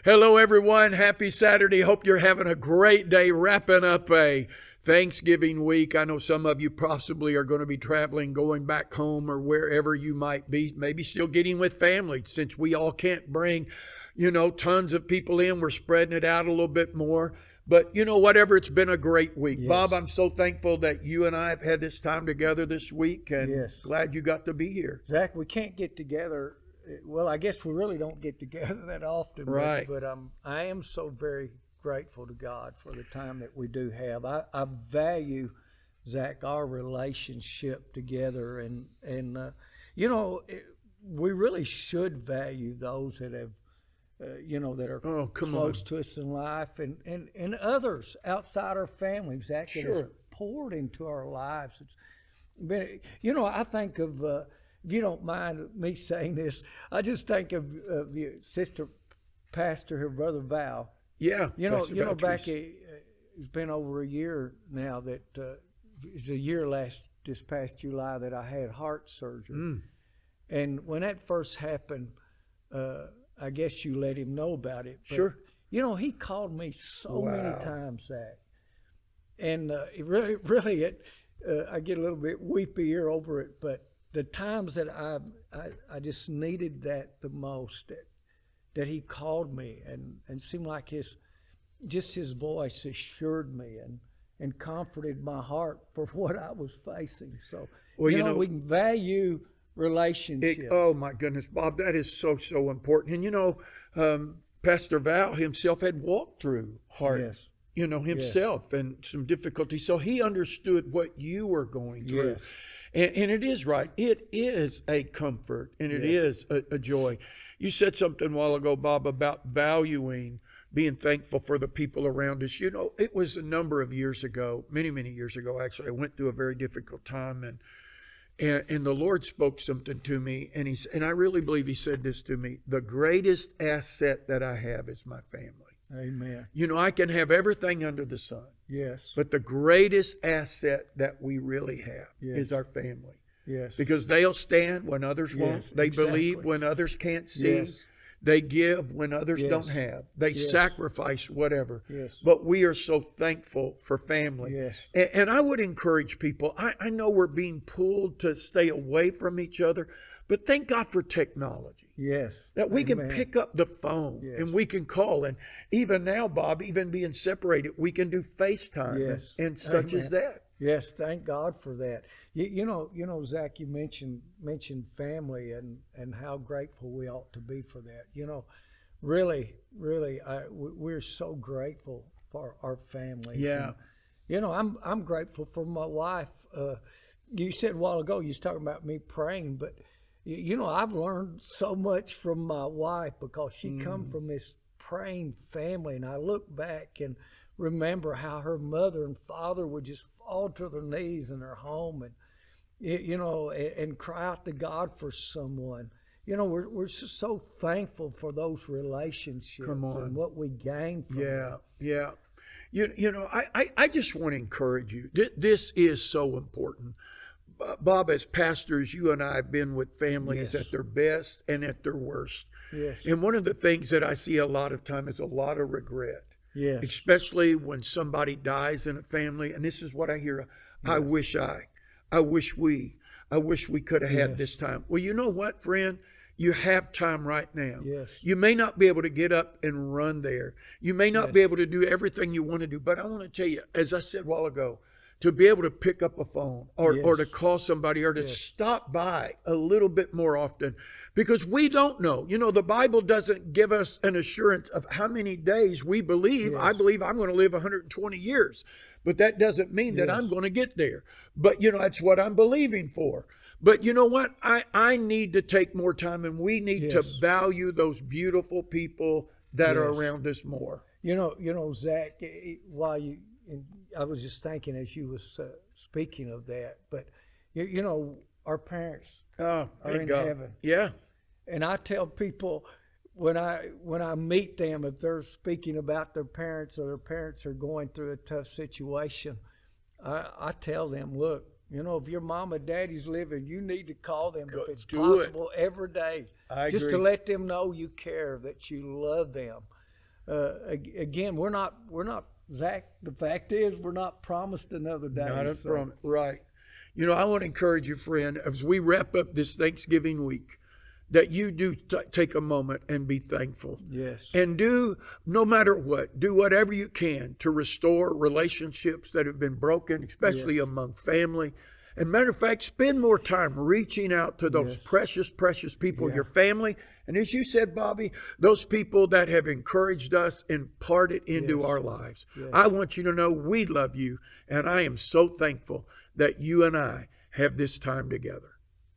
Hello, everyone. Happy Saturday. Hope you're having a great day wrapping up a Thanksgiving week. I know some of you possibly are going to be traveling, going back home or wherever you might be, maybe still getting with family since we all can't bring, tons of people in. We're spreading it out a little bit more. But, whatever, it's been a great week. Yes. Bob, I'm so thankful that you and I have had this time together this week, and Yes. glad you got to be here. Zach, we can't get together. Well, I guess we really don't get together that often. Right. But I am so very grateful to God for the time that we do have. I value, Zach, our relationship together. And we really should value those that have, that are close to us in life and others outside our family, Zach, that has poured into our lives. It's been, I think of, if you don't mind me saying this, I just think of your sister pastor, her brother Val. Yeah. Back it's been over a year now that it's a year this past July that I had heart surgery. And when that first happened, I guess you let him know about it. But, Sure. He called me so many times, Zach. And it really, I get a little bit weepier over it, but the times that I just needed that the most, that he called me and seemed like his voice assured me and comforted my heart for what I was facing. So, we can value relationships. Oh my goodness, Bob, that is so important. And Pastor Val himself had walked through heart, himself and some difficulties. So he understood what you were going through. Yes. And it is right. It is a comfort and it is a joy. You said something a while ago, Bob, about valuing, being thankful for the people around us. It was a number of years ago, many, many years ago, actually. I went through a very difficult time and the Lord spoke something to me. And I really believe he said this to me: the greatest asset that I have is my family. Amen. I can have everything under the sun. Yes. But the greatest asset that we really have is our family. Yes. Because they'll stand when others won't. They believe when others can't see. Yes. They give when others don't have. They sacrifice whatever. Yes. But we are so thankful for family. Yes. And I would encourage people, I know we're being pulled to stay away from each other, but thank God for technology. Yes. That we can pick up the phone and we can call. And even now, Bob, even being separated, we can do FaceTime and such as that. Yes, thank God for that. You know, Zach, you mentioned family and how grateful we ought to be for that. Really, we're so grateful for our families. Yeah. And, I'm grateful for my wife. You said a while ago you was talking about me praying, but I've learned so much from my wife because she come from this praying family, and I look back and remember how her mother and father would just fall to their knees in their home and and cry out to God for someone. We're just so thankful for those relationships and what we gain from them. Yeah. I just want to encourage you. This is so important. Bob, as pastors, you and I have been with families at their best and at their worst. Yes. And one of the things that I see a lot of time is a lot of regret. Yes. Especially when somebody dies in a family. And this is what I hear. I wish we could have had this time. Well, you know what, friend? You have time right now. Yes. You may not be able to get up and run there. You may not be able to do everything you want to do. But I want to tell you, as I said a while ago, to be able to pick up a phone or to call somebody or to stop by a little bit more often, because we don't know. The Bible doesn't give us an assurance of how many days we believe. Yes. I believe I'm going to live 120 years, but that doesn't mean that I'm going to get there. But, that's what I'm believing for. But you know what? I need to take more time, and we need to value those beautiful people that are around us more. Zach, I was just thinking as you was speaking of that, but our parents are in heaven. Yeah. And I tell people when I meet them, if they're speaking about their parents or their parents are going through a tough situation, I tell them, look, if your mom or daddy's living, you need to call them if it's possible every day. Just to let them know you care, that you love them. again, we're not Zach. The fact is, we're not promised another day. Not a so- problem. Right. You know, I want to encourage you, friend, as we wrap up this Thanksgiving week, that you do take a moment and be thankful. Yes. And do, no matter what, do whatever you can to restore relationships that have been broken, especially among family. And matter of fact, spend more time reaching out to those precious, precious people, your family. And as you said, Bobby, those people that have encouraged us and imparted into our lives. I want you to know we love you. And I am so thankful that you and I have this time together.